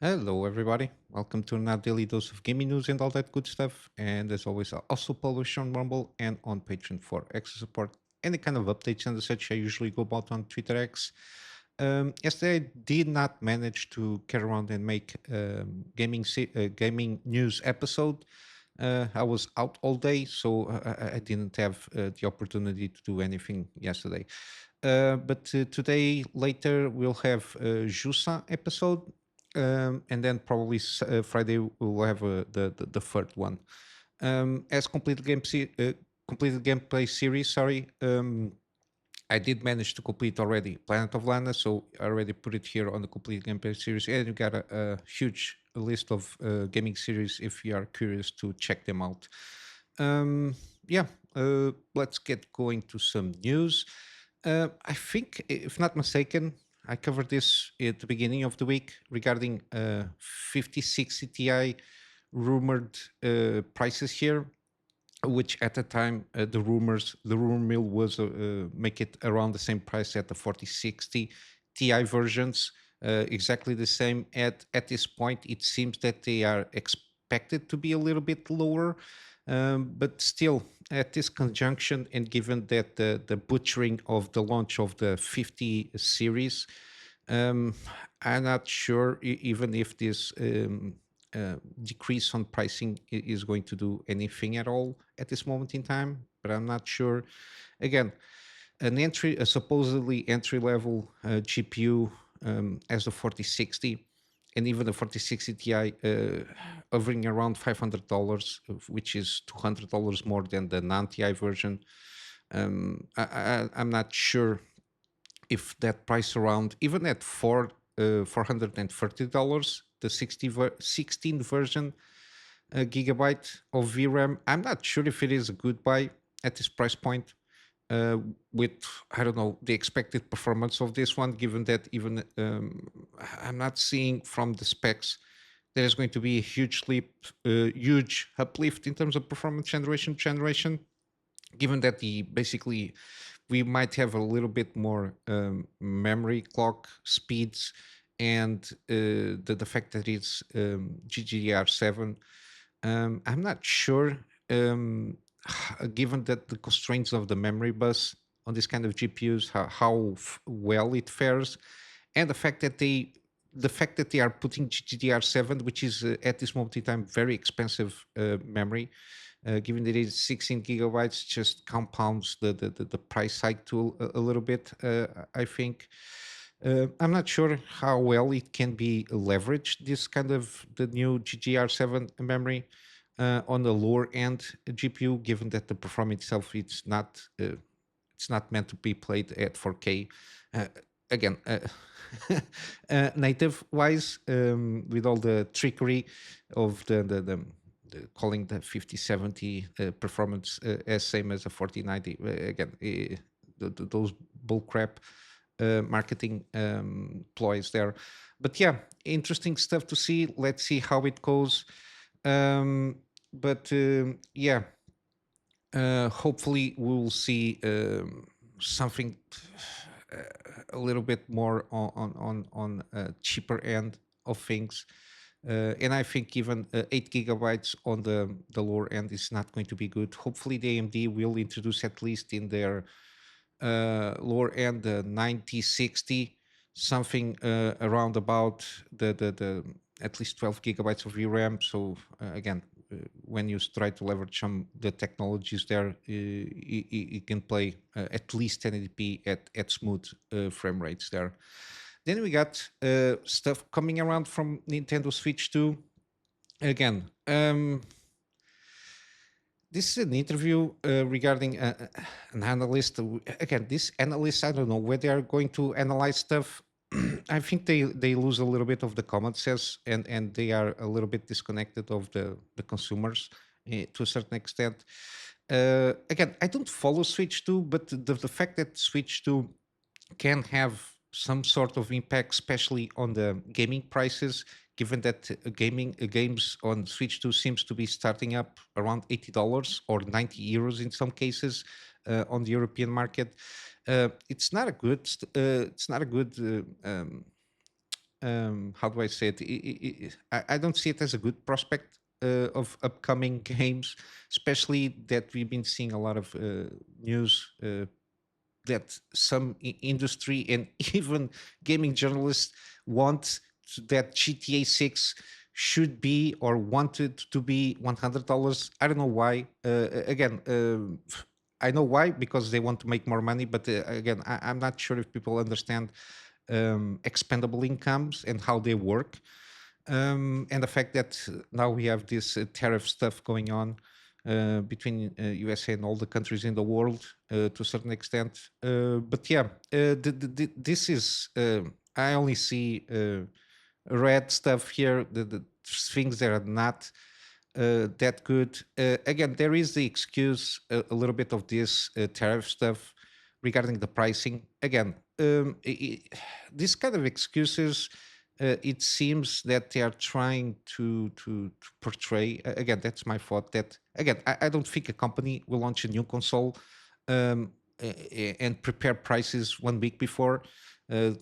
Hello, everybody. Welcome to another daily dose of gaming news and all that good stuff. And as always, I also publish on Rumble and on Patreon for extra support. Any kind of updates and such I usually go about on Twitter X. Yesterday, I did not manage to get around and make gaming news episode. I was out all day, so I didn't have the opportunity to do anything yesterday. But today, later, we'll have a Jusa episode, and then probably Friday we'll have the third one. As completed gameplay series. Sorry, I did manage to complete already Planet of Lana, so I already put it here on the complete gameplay series, and you got a huge list of gaming series if you are curious to check them out. Um, yeah, let's get going to some news. I think, if not mistaken, I covered this at the beginning of the week regarding 5060 Ti rumored prices here, which at the time the rumor mill was make it around the same price at the 4060 Ti versions, exactly the same. At this point, it seems that they are expected to be a little bit lower, but still at this conjunction, and given that the butchering of the launch of the 50 series, um, I'm not sure even if this decrease on pricing is going to do anything at all at this moment in time, but I'm not sure. Again, a supposedly entry level GPU as the 4060 and even the 4060 Ti hovering around $500, which is $200 more than the non Ti version. I'm not sure if that price around even at $430, the 16 version gigabyte of VRAM, I'm not sure if it is a good buy at this price point. With I don't know the expected performance of this one, given that even I'm not seeing from the specs there is going to be a huge uplift in terms of performance generation, given that the basically we might have a little bit more memory clock speeds, and the fact that it's GDDR7. I'm not sure, given that the constraints of the memory bus on this kind of GPUs, how well it fares, and the fact that they are putting GDDR7, which is at this moment in time very expensive memory, given that it's 16 gigabytes, just compounds the price hike to a little bit. I think. I'm not sure how well it can be leveraged. This kind of the new GDDR7 memory on the lower end GPU, given that the performance itself it's not meant to be played at 4K. Uh, Again, native wise, with all the trickery of calling the 5070 performance as same as a 4090. Again, those bullcrap marketing ploys there. But yeah, interesting stuff to see. Let's see how it goes. But yeah, hopefully we will see something uh, a little bit more on cheaper end of things. And I think even 8 gigabytes on the lower end is not going to be good. Hopefully, the AMD will introduce at least in their lower end, the 9060, something around about the at least 12 gigabytes of VRAM. So again, when you try to leverage some the technologies there, you can play at least 1080p at smooth frame rates there. Then we got stuff coming around from Nintendo Switch 2. Again, this is an interview regarding an analyst. Again, this analyst, I don't know where they are going to analyze stuff. I think they lose a little bit of the common sense, and they are a little bit disconnected of the consumers to a certain extent. Again, I don't follow Switch 2, but the fact that Switch 2 can have some sort of impact, especially on the gaming prices, given that games on Switch 2 seems to be starting up around $80 or 90 euros in some cases on the European market. It's not a good how do I say it? I don't see it as a good prospect of upcoming games, especially that we've been seeing a lot of news that some industry and even gaming journalists want that GTA 6 should be or wanted to be $100. I don't know why. Again, I know why, because they want to make more money. But again, I'm not sure if people understand expendable incomes and how they work, and the fact that now we have this tariff stuff going on between USA and all the countries in the world to a certain extent. But yeah, this is I only see red stuff here. The things that are not that good. Again, there is the excuse a little bit of this tariff stuff regarding the pricing. Again, this kind of excuses, it seems that they are trying to portray. Again, that's my thought. That again, I don't think a company will launch a new console and prepare prices 1 week before. Uh,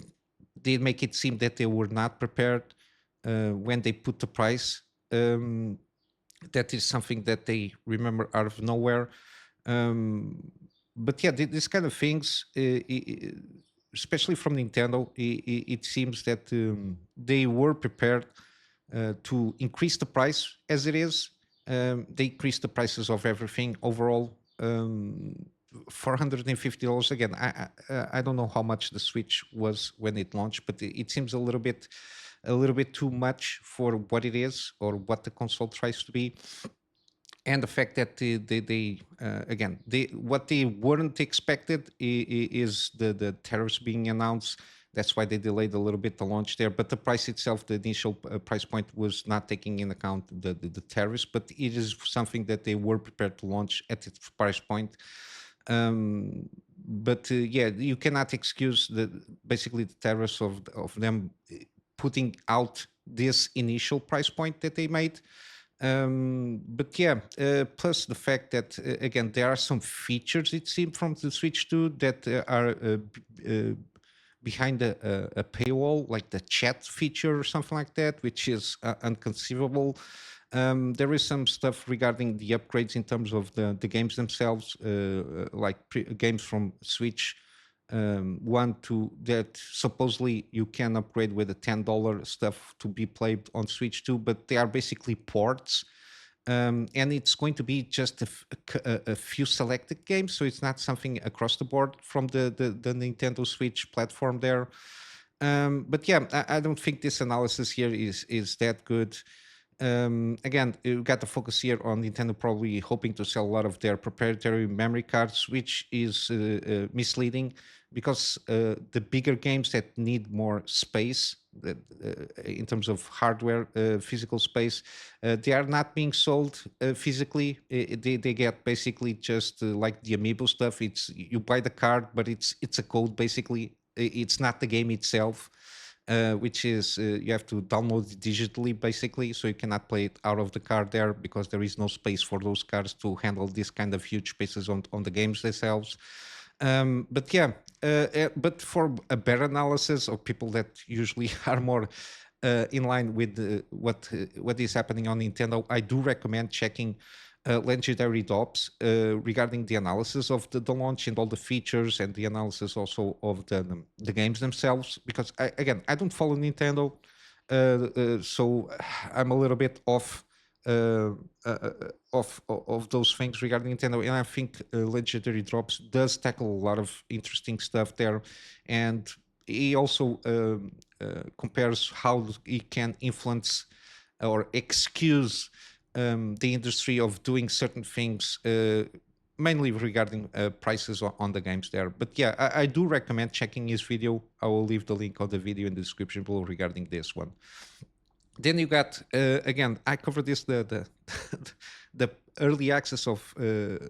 they make it seem that they were not prepared when they put the price. That is something that they remember out of nowhere. Um, but yeah, these kind of things, especially from Nintendo, it seems that they were prepared to increase the price as it is. They increased the prices of everything overall. $450 again. I don't know how much the Switch was when it launched, but it seems a little bit too much for what it is or what the console tries to be. And the fact that they again, what they weren't expected is the tariffs being announced. That's why they delayed a little bit the launch there. But the price itself, the initial price point, was not taking in account the tariffs. But it is something that they were prepared to launch at its price point. But yeah, you cannot excuse basically the tariffs of them putting out this initial price point that they made. But yeah, plus the fact that again, there are some features, it seems, from the Switch 2 that are behind a paywall, like the chat feature or something like that, which is unconceivable. There is some stuff regarding the upgrades in terms of the games themselves, like games from Switch 1 to that supposedly you can upgrade with the $10 stuff to be played on Switch 2, but they are basically ports. And it's going to be just a few selected games, so it's not something across the board from the Nintendo Switch platform there. But yeah, I don't think this analysis here is that good. Again, you got to focus here on Nintendo probably hoping to sell a lot of their proprietary memory cards, which is misleading because the bigger games that need more space in terms of hardware, physical space, they are not being sold physically. They get basically just like the amiibo stuff. It's you buy the card, but it's a code basically. It's not the game itself. Which is you have to download it digitally basically, so you cannot play it out of the card there because there is no space for those cards to handle this kind of huge spaces on the games themselves. But yeah, but for a better analysis of people that usually are more in line with what is happening on Nintendo, I do recommend checking legendary DOPS regarding the analysis of the launch and all the features and the analysis also of the games themselves. Because again, I don't follow Nintendo, so I'm a little bit off of those things regarding Nintendo, and I think Legendary Drops does tackle a lot of interesting stuff there, and he also compares how it can influence or excuse the industry of doing certain things, mainly regarding prices on the games there. But yeah, I do recommend checking his video. I will leave the link of the video in the description below regarding this one. Then you got again, I covered this the early access of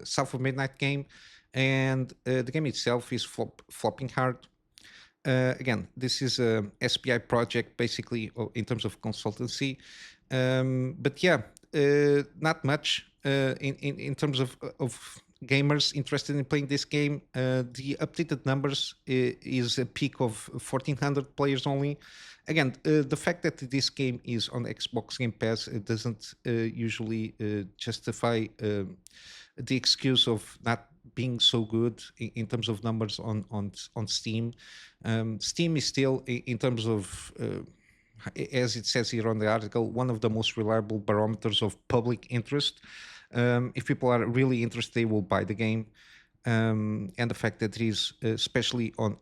South of Midnight game, and the game itself is flopping hard. Again, this is a SPI project basically in terms of consultancy, but yeah, not much in terms of gamers interested in playing this game, the updated numbers is a peak of 1,400 players only. Again, the fact that this game is on Xbox Game Pass doesn't usually justify the excuse of not being so good in terms of numbers on Steam. Steam is still, in terms of as it says here on the article, one of the most reliable barometers of public interest. If people are really interested, they will buy the game. And the fact that it is, especially on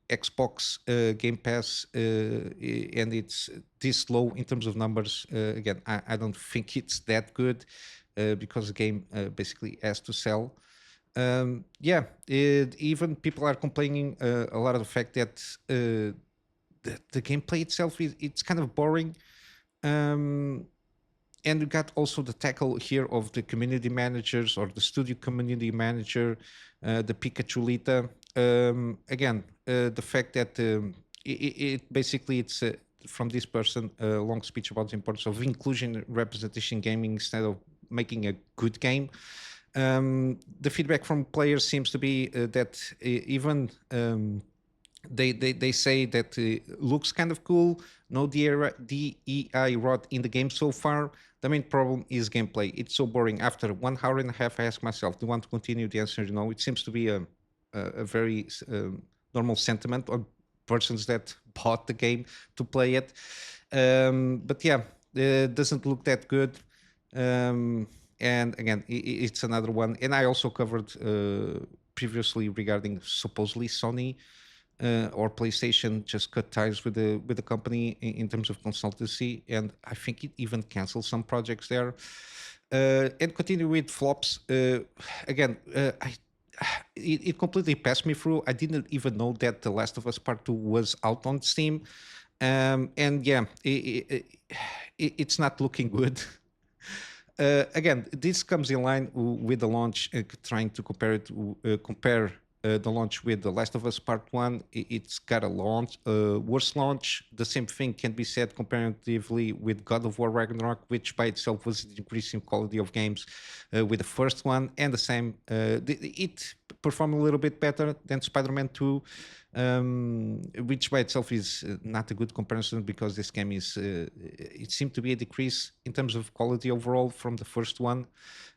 Xbox Game Pass, and it's this low in terms of numbers, again, I don't think it's that good because the game basically has to sell. Yeah, even people are complaining a lot of the fact that the gameplay itself is it's kind of boring. Um, and we got also the tackle here of the community managers or the studio community manager, the Pikachu Lita. Again, the fact that it basically it's from this person a long speech about the importance of inclusion and representation in gaming instead of making a good game. The feedback from players seems to be that even they say that looks kind of cool. No DEI rot in the game so far. The main problem is gameplay. It's so boring. After 1 hour and a half, I ask myself, do you want to continue? The answer is no. It seems to be a very normal sentiment on persons that bought the game to play it. But yeah, it doesn't look that good. And again, it's another one. And I also covered previously regarding supposedly Sony or PlayStation just cut ties with the company in terms of consultancy, and I think it even canceled some projects there. And continue with flops. Again, it completely passed me through. I didn't even know that The Last of Us Part Two was out on Steam, and yeah, it's not looking good. Again, this comes in line with the launch, trying to compare the launch with The Last of Us Part One. It's got a launch, worse launch. The same thing can be said comparatively with God of War Ragnarok, which by itself was increasing quality of games with the first one, and the same. It performed a little bit better than Spider-Man Two. Which by itself is not a good comparison because this game is it seemed to be a decrease in terms of quality overall from the first one.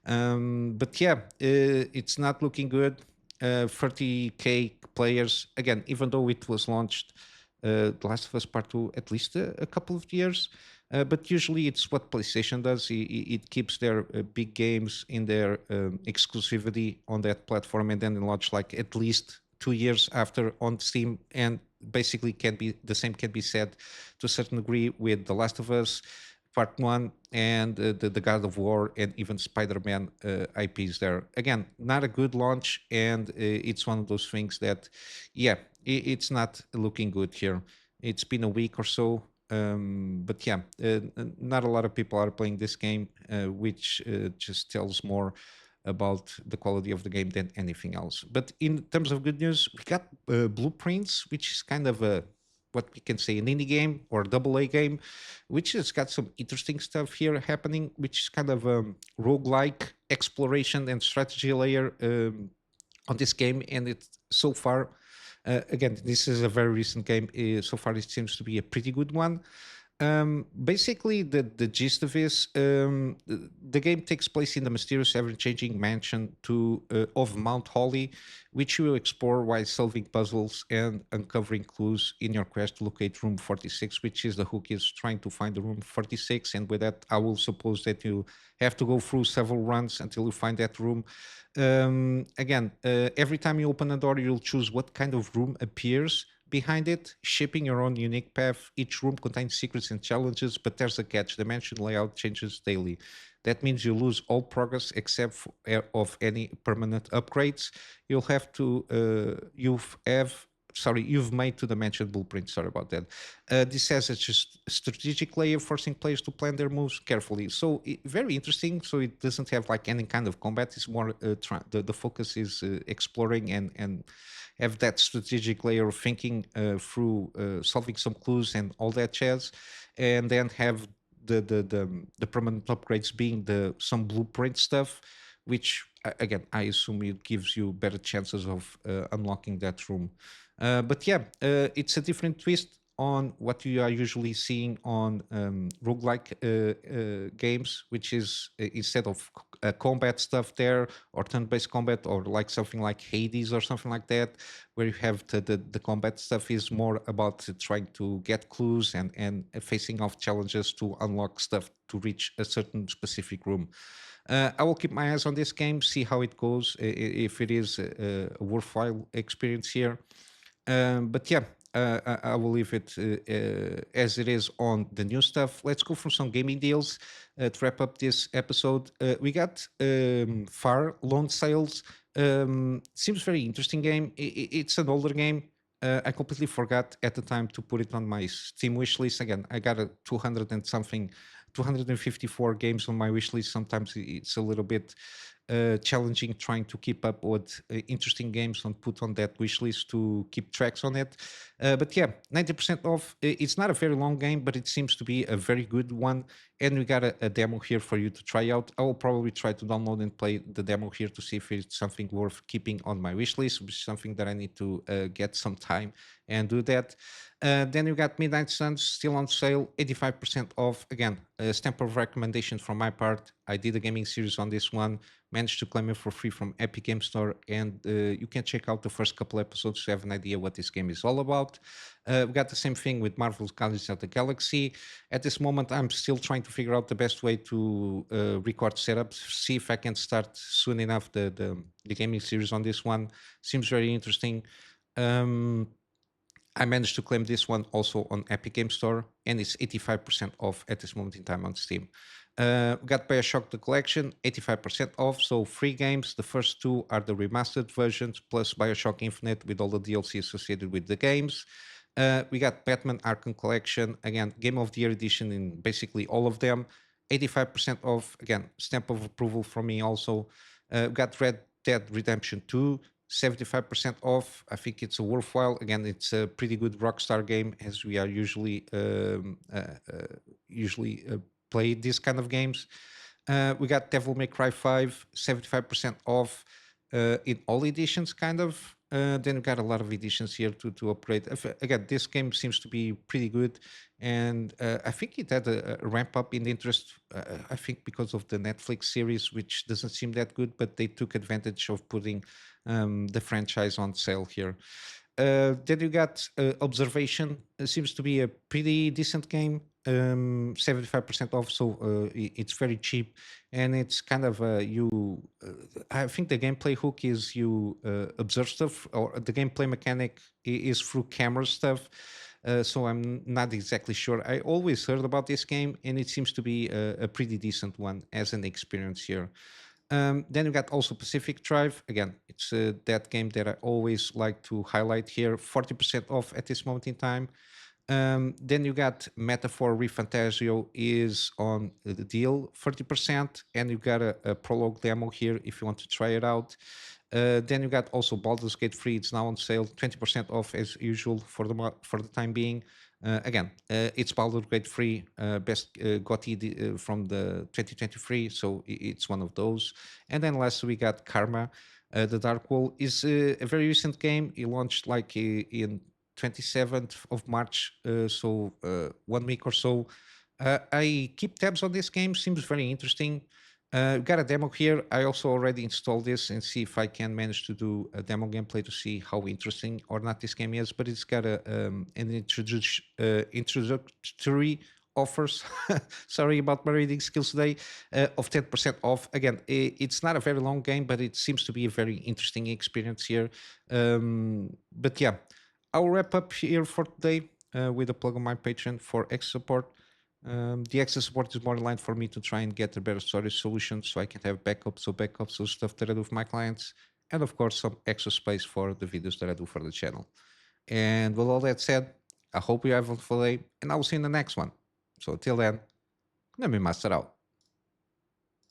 But yeah, it's not looking good. 30K players again, even though it was launched The Last of Us Part 2 at least a couple of years. But usually it's what PlayStation does. It keeps their big games in their exclusivity on that platform and then launch like at least 2 years after on Steam. And basically can be the same can be said to a certain degree with The Last of Us Part One and the God of War and even Spider-Man IPs. There again, not a good launch, and it's one of those things that, yeah, it's not looking good here. It's been a week or so, but yeah, not a lot of people are playing this game, which just tells more about the quality of the game than anything else. But in terms of good news, we got Blueprints, which is kind of a what we can say an indie game or double A game, which has got some interesting stuff here happening, which is kind of a roguelike exploration and strategy layer on this game. And it's so far, again, this is a very recent game. So far, it seems to be a pretty good one. Basically, the gist of this, the game takes place in the mysterious, ever-changing mansion of Mount Holly, which you will explore while solving puzzles and uncovering clues in your quest to locate Room 46, which is the hook is trying to find the Room 46. And with that, I will suppose that you have to go through several runs until you find that room. Again, every time you open a door, you'll choose what kind of room appears behind it, shaping your own unique path. Each room contains secrets and challenges, but there's a catch. The mansion layout changes daily. That means you lose all progress except of any permanent upgrades. You've made to the mentioned blueprint. Sorry about that. This has a just strategic layer, forcing players to plan their moves carefully. So very interesting. So it doesn't have like any kind of combat. It's more the focus is exploring and have that strategic layer of thinking through solving some clues and all that jazz, and then have the permanent upgrades being some blueprint stuff, which again, I assume it gives you better chances of unlocking that room. But yeah, it's a different twist on what you are usually seeing on roguelike games, which is instead of combat stuff there or turn-based combat or like something like Hades or something like that, where you have the combat stuff is more about trying to get clues and facing off challenges to unlock stuff to reach a certain specific room. I will keep my eyes on this game, see how it goes, if it is a worthwhile experience here. But yeah, I will leave it as it is on the new stuff. Let's go for some gaming deals to wrap up this episode. We got Far Loan Sales. Seems very interesting game. It's an older game. I completely forgot at the time to put it on my Steam wish list. Again, I got a 200 and something, 254 games on my wish list. Sometimes it's a little bit challenging trying to keep up with interesting games and put on that wish list to keep tracks on it. But yeah, 90% off. It's not a very long game, but it seems to be a very good one. And we got a demo here for you to try out. I will probably try to download and play the demo here to see if it's something worth keeping on my wish list, which is something that I need to get some time and do that. Then you got Midnight Suns still on sale, 85% off. Again, a stamp of recommendation from my part. I did a gaming series on this one, managed to claim it for free from Epic Game Store, and you can check out the first couple episodes to have an idea what this game is all about. We got the same thing with Marvel's Guardians of the Galaxy. At this moment, I'm still trying to figure out the best way to record setups, see if I can start soon enough the gaming series on this one. Seems very interesting. Um, I managed to claim this one also on Epic Game Store, and it's 85% off at this moment in time on Steam. We got BioShock the Collection, 85% off, so free games. The first two are the remastered versions, plus BioShock Infinite with all the DLC associated with the games. We got Batman Arkham Collection, again, Game of the Year edition in basically all of them, 85% off. Again, stamp of approval from me also. We got Red Dead Redemption 2, 75% off. I think it's a worthwhile. Again, it's a pretty good Rockstar game, as we are usually play these kind of games. We got Devil May Cry 5, 75% off in all editions, kind of. Then we got a lot of editions here to upgrade. Again, this game seems to be pretty good, and I think it had a ramp up in interest. I think because of the Netflix series, which doesn't seem that good, but they took advantage of putting the franchise on sale here. Then you got Observation. It seems to be a pretty decent game. 75% off, so it's very cheap, and it's kind of you. I think the gameplay hook is you observe stuff, or the gameplay mechanic is through camera stuff. So I'm not exactly sure. I always heard about this game, and it seems to be a pretty decent one as an experience here. Then we got also Pacific Drive. Again, it's that game that I always like to highlight here. 40% off at this moment in time. Then you got Metaphor ReFantasio is on the deal, 30%, and you got a prologue demo here if you want to try it out. Then you got also Baldur's Gate 3. It's now on sale, 20% off as usual for the time being. Again, it's Baldur's Gate 3, best GOTY from the 2023, so it's one of those. And then lastly, we got Karma. The Dark Wall is a very recent game. It launched like in 27th of March, so 1 week or so. I keep tabs on this game, seems very interesting. Got a demo here. I also already installed this and see if I can manage to do a demo gameplay to see how interesting or not this game is. But it's got an introductory offers. Sorry about my reading skills today. Of 10% off. Again, it's not a very long game, but it seems to be a very interesting experience here. But yeah, I'll wrap up here for today with a plug on my Patreon for extra support. The extra support is more aligned for me to try and get a better storage solution so I can have backups of stuff that I do for my clients, and of course some extra space for the videos that I do for the channel. And with all that said, I hope you have a wonderful day, and I will see you in the next one. So till then, Kunamy Master out.